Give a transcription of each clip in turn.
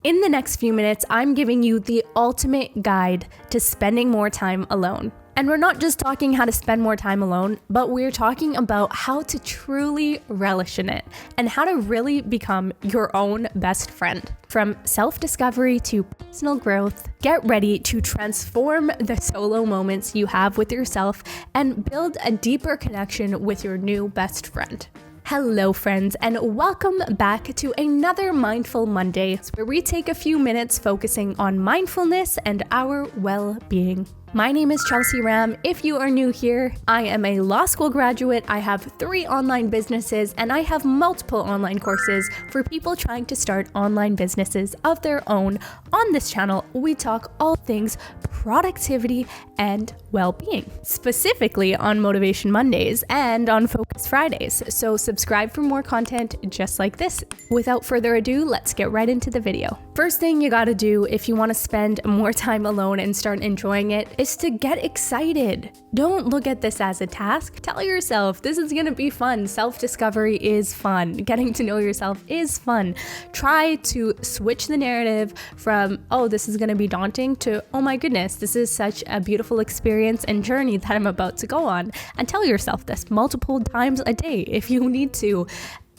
In the next few minutes, I'm giving you the ultimate guide to spending more time alone. And we're not just talking how to spend more time alone, but we're talking about how to truly relish in it and how to really become your own best friend. From self-discovery to personal growth, get ready to transform the solo moments you have with yourself and build a deeper connection with your new best friend. Hello friends, and welcome back to another Mindful Monday, where we take a few minutes focusing on mindfulness and our well-being. My name is Chelsea Ram. If you are new here, I am a law school graduate. I have 3 online businesses and I have multiple online courses for people trying to start online businesses of their own. On this channel, we talk all things productivity and well-being, specifically on Motivation Mondays and on Focus Fridays. So subscribe for more content just like this. Without further ado, let's get right into the video. First thing you gotta do if you wanna spend more time alone and start enjoying it is to get excited. Don't look at this as a task. Tell yourself this is gonna be fun. Self-discovery is fun. Getting to know yourself is fun. Try to switch the narrative from, oh, this is gonna be daunting to, oh my goodness, this is such a beautiful experience and journey that I'm about to go on. And tell yourself this multiple times a day if you need to.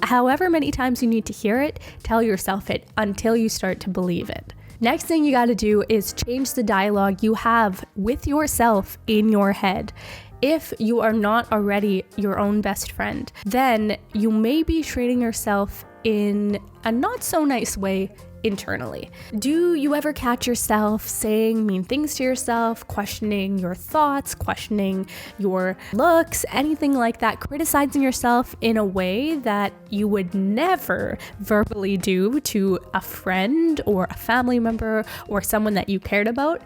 However many times you need to hear it, tell yourself it until you start to believe it. Next thing you got to do is change the dialogue you have with yourself in your head. If you are not already your own best friend, then you may be treating yourself in a not so nice way internally. Do you ever catch yourself saying mean things to yourself, questioning your thoughts, questioning your looks, anything like that, criticizing yourself in a way that you would never verbally do to a friend or a family member or someone that you cared about?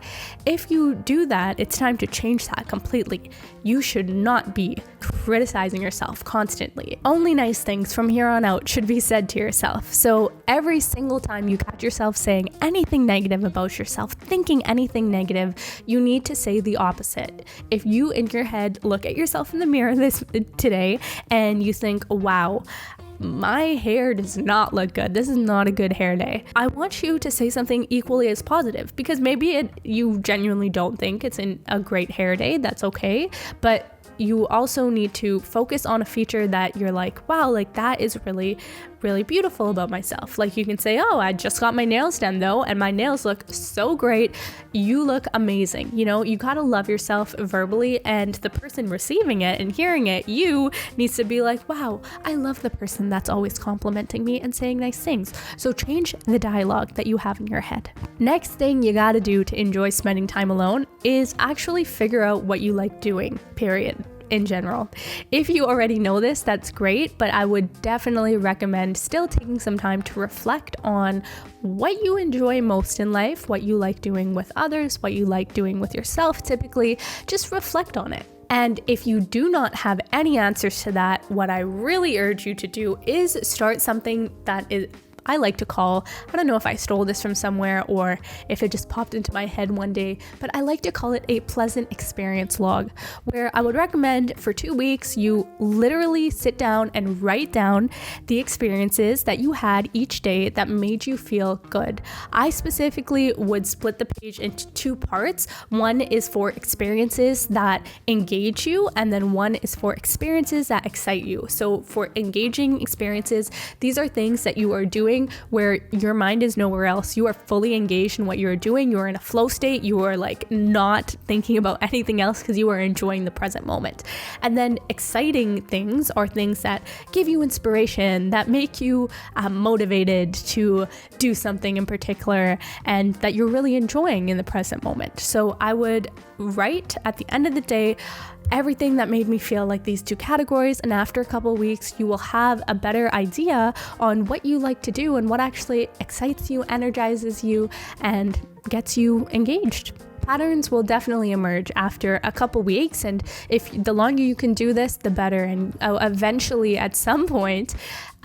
If you do that, it's time to change that completely. You should not be criticizing yourself constantly. Only nice things from here on out should be said to yourself. So every single time you catch yourself saying anything negative about yourself, thinking anything negative, you need to say the opposite. If you in your head look at yourself in the mirror today and you think, wow, my hair does not look good. This is not a good hair day. I want you to say something equally as positive, because maybe you genuinely don't think it's a great hair day. That's okay. But you also need to focus on a feature that you're like, wow, like that is really, really beautiful about myself. Like you can say, oh, I just got my nails done though, and my nails look so great. You look amazing. You know, you gotta love yourself verbally, and the person receiving it and hearing it, you needs to be like, wow, I love the person that's always complimenting me and saying nice things. So change the dialogue that you have in your head. Next thing you gotta do to enjoy spending time alone is actually figure out what you like doing, period. In general. If you already know this, that's great, but I would definitely recommend still taking some time to reflect on what you enjoy most in life, what you like doing with others, what you like doing with yourself typically. Just reflect on it. And if you do not have any answers to that, what I really urge you to do is start something that I like to call, I don't know if I stole this from somewhere or if it just popped into my head one day, but I like to call it a pleasant experience log, where I would recommend for 2 weeks, you literally sit down and write down the experiences that you had each day that made you feel good. I specifically would split the page into 2 parts. One is for experiences that engage you, and then one is for experiences that excite you. So for engaging experiences, these are things that you are doing where your mind is nowhere else. You are fully engaged in what you're doing. You are in a flow state. You are like not thinking about anything else because you are enjoying the present moment. And then exciting things are things that give you inspiration, that make you motivated to do something in particular, and that you're really enjoying in the present moment. So I would write at the end of the day everything that made me feel like these 2 categories, and after a couple of weeks you will have a better idea on what you like to do and what actually excites you, energizes you, and gets you engaged. Patterns will definitely emerge after a couple weeks, and if the longer you can do this, the better, and eventually at some point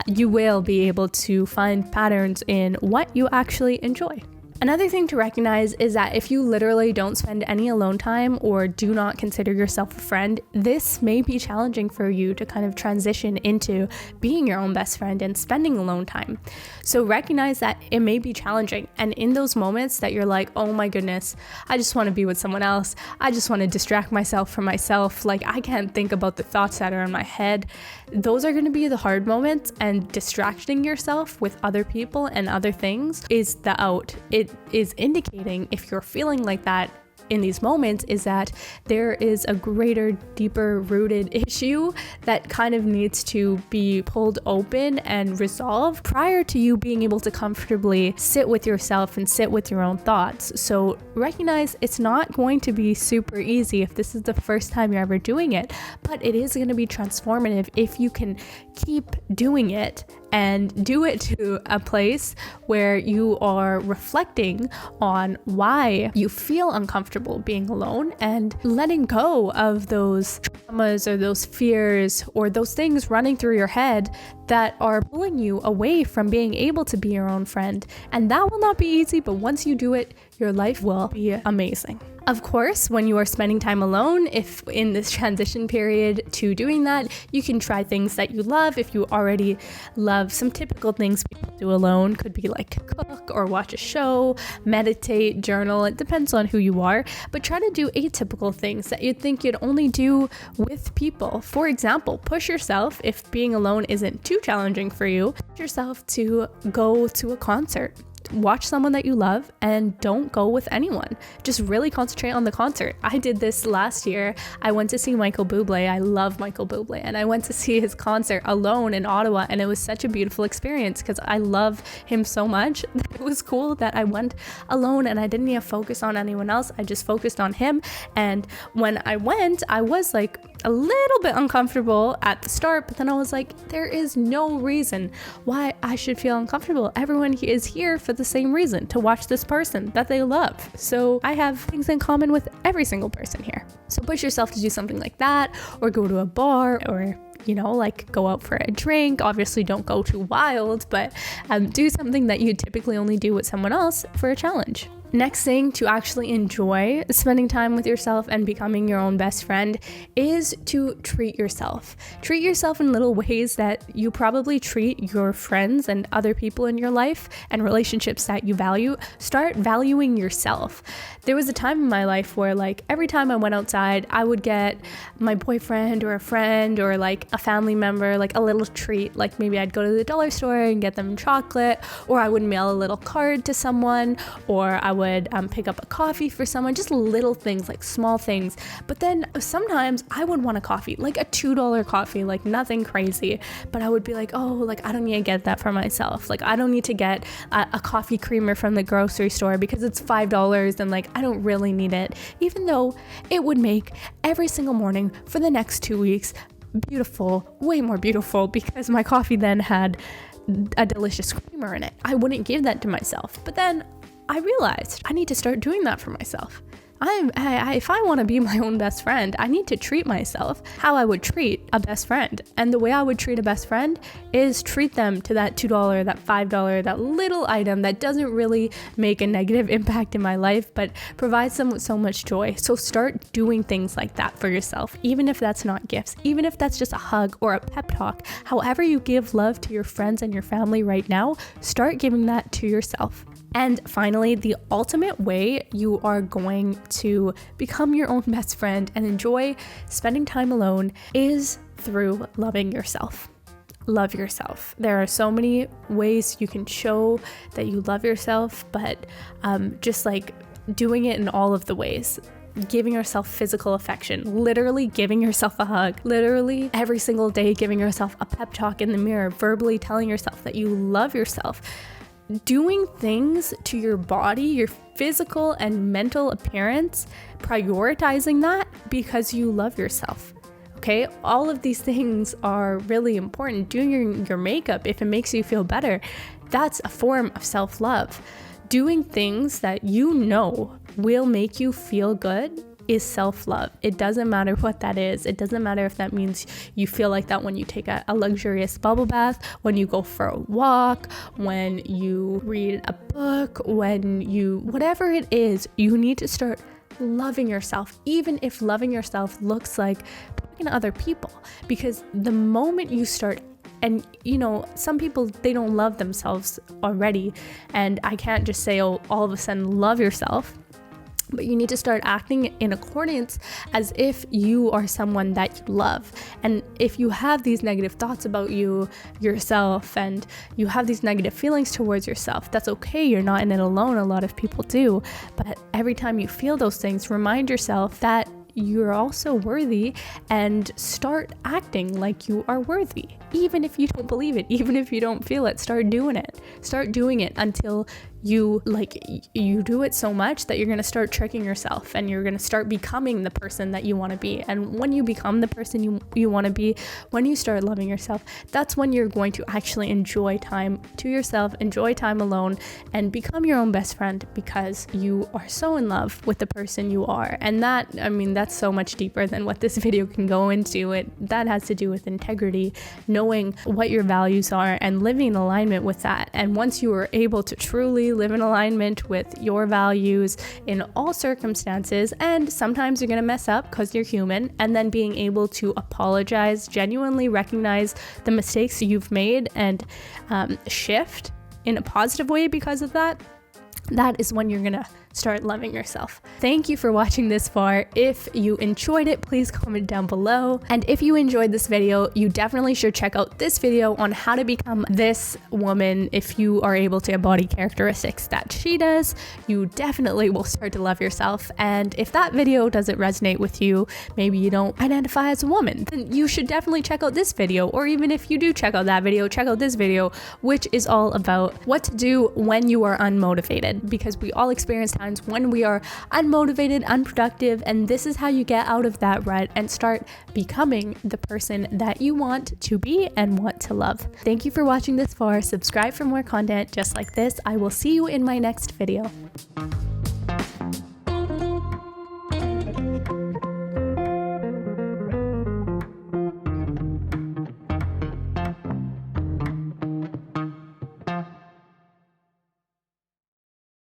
you will be able to find patterns in what you actually enjoy. Another thing to recognize is that if you literally don't spend any alone time or do not consider yourself a friend, this may be challenging for you to kind of transition into being your own best friend and spending alone time. So recognize that it may be challenging. And in those moments that you're like, oh my goodness, I just want to be with someone else. I just want to distract myself from myself. Like, I can't think about the thoughts that are in my head. Those are going to be the hard moments, and distracting yourself with other people and other things is the out. It is indicating, if you're feeling like that in these moments, is that there is a greater, deeper rooted issue that kind of needs to be pulled open and resolved prior to you being able to comfortably sit with yourself and sit with your own thoughts. So recognize it's not going to be super easy if this is the first time you're ever doing it, but it is going to be transformative if you can keep doing it and do it to a place where you are reflecting on why you feel uncomfortable being alone and letting go of those traumas or those fears or those things running through your head that are pulling you away from being able to be your own friend. And that will not be easy, but once you do it, your life will be amazing. Of course, when you are spending time alone, if in this transition period to doing that, you can try things that you love. If you already love some typical things people do alone, could be like cook or watch a show, meditate, journal. It depends on who you are, but try to do atypical things that you'd think you'd only do with people. For example, push yourself, if being alone isn't too challenging for you, push yourself to go to a concert. Watch someone that you love and don't go with anyone. Just really concentrate on the concert. I did this last year. I went to see Michael Bublé. I love Michael Bublé, and I went to see his concert alone in Ottawa, and it was such a beautiful experience because I love him so much. It was cool that I went alone and I didn't even focus on anyone else. I just focused on him. And when I went, I was like a little bit uncomfortable at the start, but then I was like, there is no reason why I should feel uncomfortable. Everyone is here for the same reason, to watch this person that they love. So I have things in common with every single person here. So push yourself to do something like that, or go to a bar, or like go out for a drink. Obviously don't go too wild, but do something that you typically only do with someone else for a challenge. Next thing to actually enjoy spending time with yourself and becoming your own best friend is to treat yourself. Treat yourself in little ways that you probably treat your friends and other people in your life and relationships that you value. Start valuing yourself. There was a time in my life where like every time I went outside, I would get my boyfriend or a friend or like a family member like a little treat. Like maybe I'd go to the dollar store and get them chocolate, or I would mail a little card to someone, or I would pick up a coffee for someone, just little things, like small things. But then sometimes I would want a coffee, like a $2 coffee, like nothing crazy, but I would be like, oh, like I don't need to get that for myself. Like I don't need to get a coffee creamer from the grocery store because it's $5 and like I don't really need it, even though it would make every single morning for the next 2 weeks beautiful, way more beautiful, because my coffee then had a delicious creamer in it. I wouldn't give that to myself, but then I realized I need to start doing that for myself. If I want to be my own best friend, I need to treat myself how I would treat a best friend. And the way I would treat a best friend is treat them to that $2, that $5, that little item that doesn't really make a negative impact in my life, but provides them with so much joy. So start doing things like that for yourself, even if that's not gifts, even if that's just a hug or a pep talk. However you give love to your friends and your family right now, start giving that to yourself. And finally, the ultimate way you are going to become your own best friend and enjoy spending time alone is through loving yourself. Love yourself. There are so many ways you can show that you love yourself, but just like doing it in all of the ways. Giving yourself physical affection, literally giving yourself a hug, literally every single day giving yourself a pep talk in the mirror, verbally telling yourself that you love yourself. Doing things to your body, your physical and mental appearance, prioritizing that because you love yourself. Okay, all of these things are really important. Doing your makeup, if it makes you feel better, that's a form of self-love. Doing things that you know will make you feel good is self-love. It doesn't matter what that is. It doesn't matter if that means you feel like that when you take a luxurious bubble bath, when you go for a walk, when you read a book, whatever it is, you need to start loving yourself, even if loving yourself looks like talking to other people. Because the moment you start, and some people, they don't love themselves already, and I can't just say, oh, all of a sudden love yourself. But you need to start acting in accordance as if you are someone that you love. And if you have these negative thoughts about yourself, and you have these negative feelings towards yourself, that's okay. You're not in it alone. A lot of people do. But every time you feel those things, remind yourself that you're also worthy, and start acting like you are worthy. Even if you don't believe it, even if you don't feel it, start doing it. Start doing it until you do it so much that you're going to start tricking yourself, and you're going to start becoming the person that you want to be. And when you become the person you want to be, when you start loving yourself, that's when you're going to actually enjoy time to yourself, enjoy time alone, and become your own best friend, because you are so in love with the person you are. And that's so much deeper than what this video can go into. That has to do with integrity, knowing what your values are and living in alignment with that. And once you are able to truly live in alignment with your values in all circumstances, and sometimes you're going to mess up because you're human, and then being able to apologize, genuinely recognize the mistakes you've made, and shift in a positive way because of that, that is when you're going to start loving yourself. Thank you for watching this far. If you enjoyed it, please comment down below. And if you enjoyed this video, you definitely should check out this video on how to become this woman. If you are able to embody characteristics that she does, you definitely will start to love yourself. And if that video doesn't resonate with you, maybe you don't identify as a woman, then you should definitely check out this video. Or even if you do check out that video, check out this video, which is all about what to do when you are unmotivated, because we all experience times when we are unmotivated, unproductive, and this is how you get out of that rut and start becoming the person that you want to be and want to love. Thank you for watching this far. Subscribe for more content just like this. I will see you in my next video.